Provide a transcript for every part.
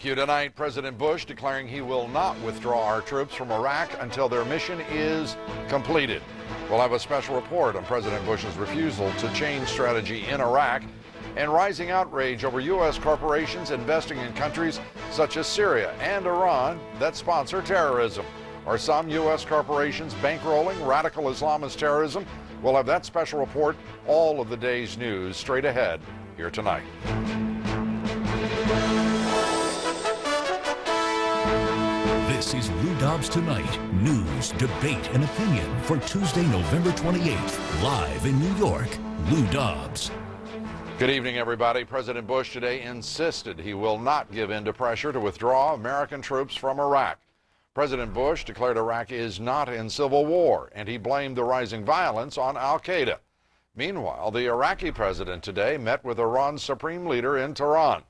Tonight, President Bush declaring he will not withdraw our troops from Iraq until their mission is completed. We'll have a special report on President Bush's refusal to change strategy in Iraq and rising outrage over U.S. corporations investing in countries such as Syria and Iran that sponsor terrorism. Are some U.S. corporations bankrolling radical Islamist terrorism? We'll have that special report, all of the day's news, straight ahead here tonight. This is Lou Dobbs Tonight, news, debate, and opinion for Tuesday, November 28th, live in New York. Lou Dobbs. Good evening, everybody. President Bush today insisted he will not give in to pressure to withdraw American troops from Iraq. President Bush declared Iraq is not in civil war, and he blamed the rising violence on al-Qaeda. Meanwhile, the Iraqi president today met with Iran's supreme leader in Tehran.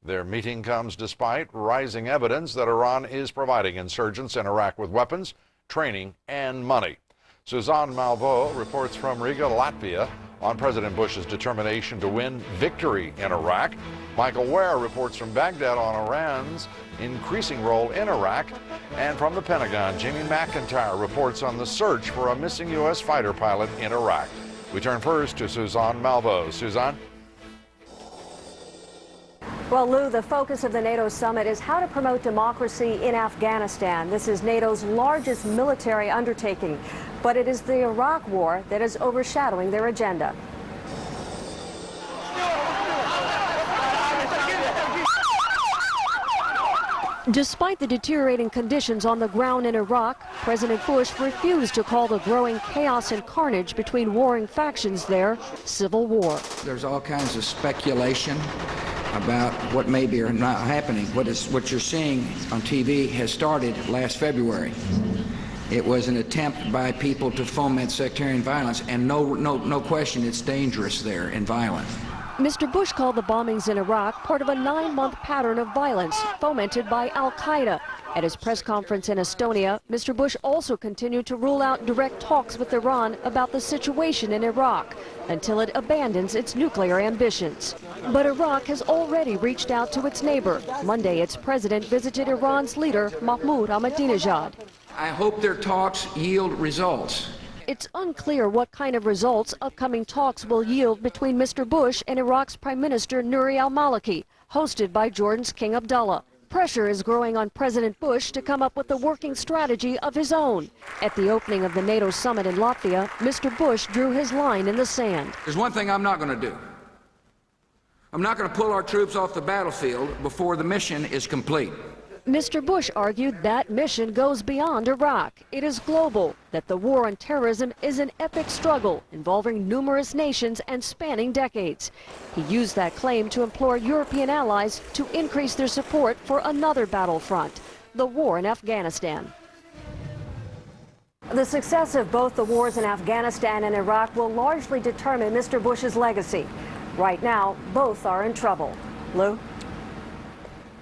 Their meeting comes despite rising evidence that Iran is providing insurgents in Iraq with weapons, training, and money. Suzanne Malveaux reports from Riga, Latvia, on President Bush's determination to win victory in Iraq. Michael Ware reports from Baghdad on Iran's increasing role in Iraq. And from the Pentagon, Jamie McIntyre reports on the search for a missing U.S. fighter pilot in Iraq. We turn first to Suzanne Malveaux. Suzanne? Well, Lou, the focus of the NATO summit is how to promote democracy in Afghanistan. This is NATO's largest military undertaking, but it is the Iraq war that is overshadowing their agenda. Despite the deteriorating conditions on the ground in Iraq, President Bush refused to call the growing chaos and carnage between warring factions there civil war. There's all kinds of speculation about what may be or not happening. What you're seeing on TV has started last February. It was an attempt by people to foment sectarian violence, and no question it's dangerous there and violent. Mr. Bush called the bombings in Iraq part of a 9-month pattern of violence fomented by al-Qaeda. At his press conference in Estonia, Mr. Bush also continued to rule out direct talks with Iran about the situation in Iraq until it abandons its nuclear ambitions. But Iraq has already reached out to its neighbor. Monday, its president visited Iran's leader, Mahmoud Ahmadinejad. I hope their talks yield results. It's unclear what kind of results upcoming talks will yield between Mr. Bush and Iraq's Prime Minister Nouri al-Maliki, hosted by Jordan's King Abdullah. Pressure is growing on President Bush to come up with a working strategy of his own. At the opening of the NATO summit in Latvia, Mr. Bush drew his line in the sand. There's one thing I'm not going to do. I'm not going to pull our troops off the battlefield before the mission is complete. Mr. Bush argued that mission goes beyond Iraq. It is global, that the war on terrorism is an epic struggle involving numerous nations and spanning decades. He used that claim to implore European allies to increase their support for another battlefront, the war in Afghanistan. The success of both the wars in Afghanistan and Iraq will largely determine Mr. Bush's legacy. Right now, both are in trouble. Lou?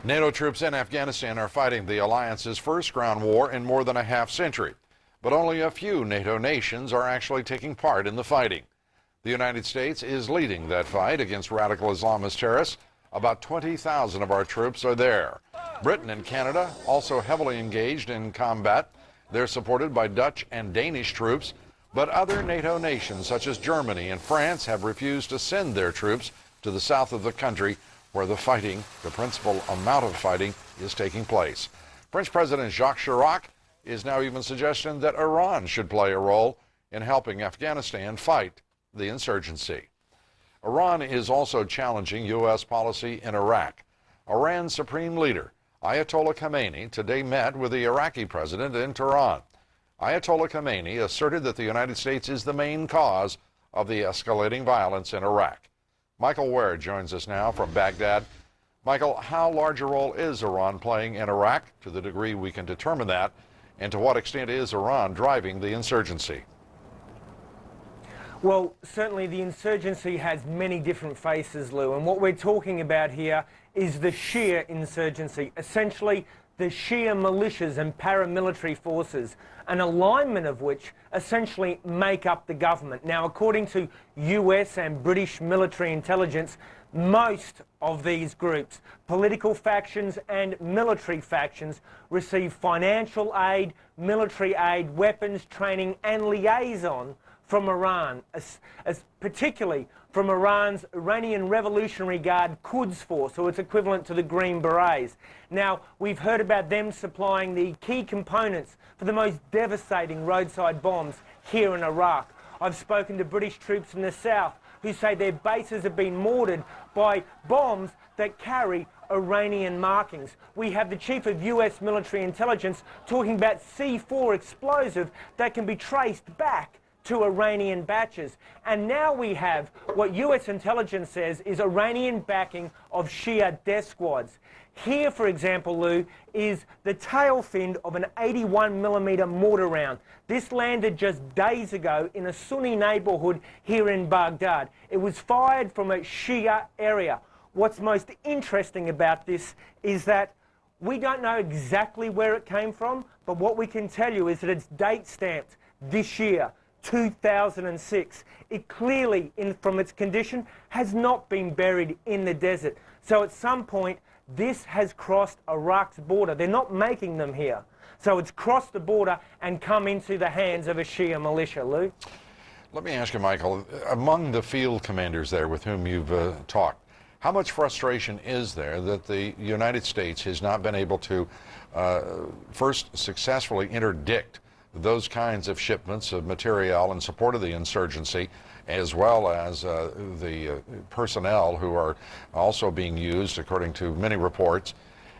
NATO troops in Afghanistan are fighting the alliance's first ground war in more than a half-century. But only a few NATO nations are actually taking part in the fighting. The United States is leading that fight against radical Islamist terrorists. About 20,000 of our troops are there. Britain and Canada also heavily engaged in combat. They're supported by Dutch and Danish troops. But other NATO nations, such as Germany and France, have refused to send their troops to the south of the country, where the principal amount of fighting is taking place. French President Jacques Chirac is now even suggesting that Iran should play a role in helping Afghanistan fight the insurgency. Iran is also challenging U.S. policy in Iraq. Iran's supreme leader, Ayatollah Khamenei, today met with the Iraqi president in Tehran. Ayatollah Khamenei asserted that the United States is the main cause of the escalating violence in Iraq. Michael Ware joins us now from Baghdad. Michael, how large a role is Iran playing in Iraq, to the degree we can determine that, and to what extent is Iran driving the insurgency? Well, certainly the insurgency has many different faces, Lou, and what we're talking about here is the Shia insurgency, essentially the Shia militias and paramilitary forces, an alignment of which essentially make up the government. Now, according to US and British military intelligence, Most of these groups, political factions and military factions, receive financial aid, military aid, weapons, training and liaison from Iran, particularly from Iran's Iranian Revolutionary Guard Quds Force, or its equivalent to the Green Berets. Now, we've heard about them supplying the key components for the most devastating roadside bombs here in Iraq. I've spoken to British troops in the south who say their bases have been mortared by bombs that carry Iranian markings. We have the chief of US military intelligence talking about C4 explosive that can be traced back to Iranian batches. And now we have what US intelligence says is Iranian backing of Shia death squads. Here, for example, Lou, is the tail fin of an 81mm mortar round. This landed just days ago in a Sunni neighborhood here in Baghdad. It was fired from a Shia area. What's most interesting about this is that we don't know exactly where it came from, but what we can tell you is that it's date stamped this year, 2006. It clearly, from its condition, has not been buried in the desert. So at some point, this has crossed Iraq's border. They're not making them here. So it's crossed the border and come into the hands of a Shia militia, Lou. Let me ask you, Michael, among the field commanders there with whom you've talked, how much frustration is there that the United States has not been able to first successfully interdict those kinds of shipments of material in support of the insurgency, as well as the personnel who are also being used, according to many reports?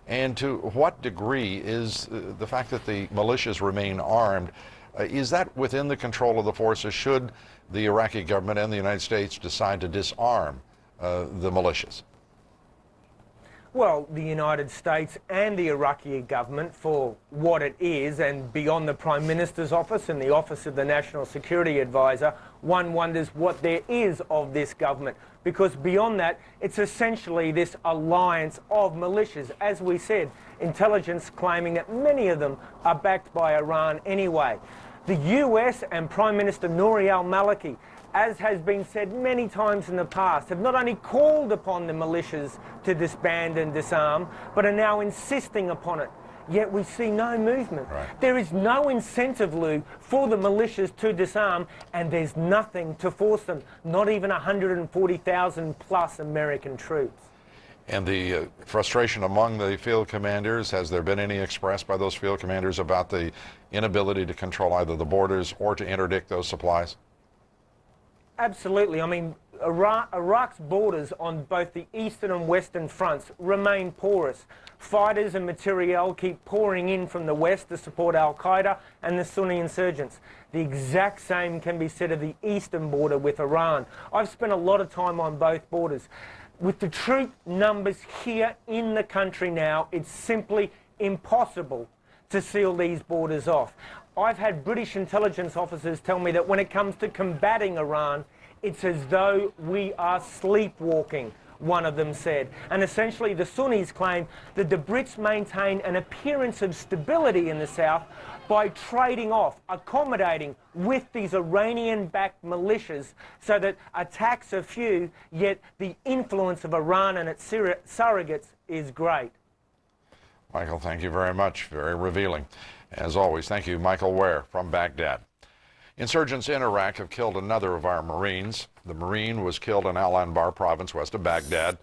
And to what degree is the fact that the militias remain armed, is that within the control of the forces should the Iraqi government and the United States decide to disarm the militias? Well, the United States and the Iraqi government, for what it is, and beyond the Prime Minister's office and the Office of the National Security Advisor, one wonders what there is of this government. Because beyond that, it's essentially this alliance of militias. As we said, intelligence claiming that many of them are backed by Iran anyway. The US and Prime Minister Nouri al-Maliki, as has been said many times in the past, have not only called upon the militias to disband and disarm, but are now insisting upon it. Yet we see no movement. Right. There is no incentive, Lou, for the militias to disarm, and there's nothing to force them, not even 140,000 plus American troops. And the frustration among the field commanders, has there been any expressed by those field commanders about the inability to control either the borders or to interdict those supplies? Absolutely. I mean, Iraq's borders on both the eastern and western fronts remain porous. Fighters and materiel keep pouring in from the west to support al-Qaeda and the Sunni insurgents. The exact same can be said of the eastern border with Iran. I've spent a lot of time on both borders. With the troop numbers here in the country now, it's simply impossible to seal these borders off. I've had British intelligence officers tell me that when it comes to combating Iran, it's as though we are sleepwalking, one of them said. And essentially the Sunnis claim that the Brits maintain an appearance of stability in the south by trading off, accommodating with these Iranian-backed militias so that attacks are few, yet the influence of Iran and its surrogates is great. Michael, thank you very much. Very revealing. As always, thank you, Michael Ware from Baghdad. Insurgents in Iraq have killed another of our Marines. The Marine was killed in Al Anbar province west of Baghdad.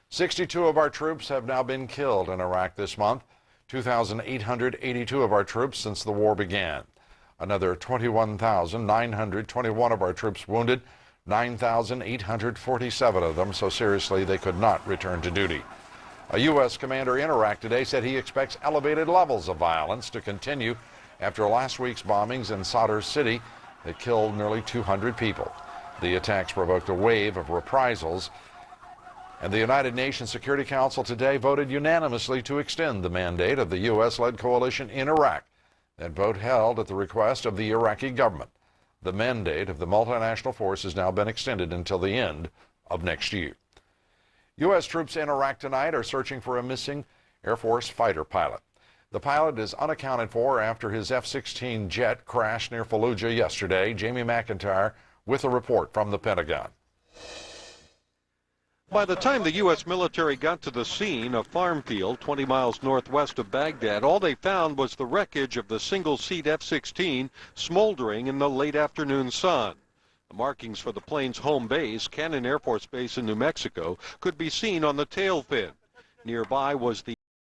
62 of our troops have now been killed in Iraq this month. 2,882 of our troops since the war began. Another 21,921 of our troops wounded, 9,847 of them so seriously they could not return to duty. A U.S. commander in Iraq today said he expects elevated levels of violence to continue after last week's bombings in Sadr City that killed nearly 200 people. The attacks provoked a wave of reprisals, and the United Nations Security Council today voted unanimously to extend the mandate of the U.S.-led coalition in Iraq. That vote held at the request of the Iraqi government. The mandate of the multinational force has now been extended until the end of next year. U.S. troops in Iraq tonight are searching for a missing Air Force fighter pilot. The pilot is unaccounted for after his F-16 jet crashed near Fallujah yesterday. Jamie McIntyre with a report from the Pentagon. By the time the U.S. military got to the scene, a farm field 20 miles northwest of Baghdad, all they found was the wreckage of the single-seat F-16 smoldering in the late afternoon sun. The markings for the plane's home base, Cannon Air Force Base in New Mexico, could be seen on the tail fin. Nearby was the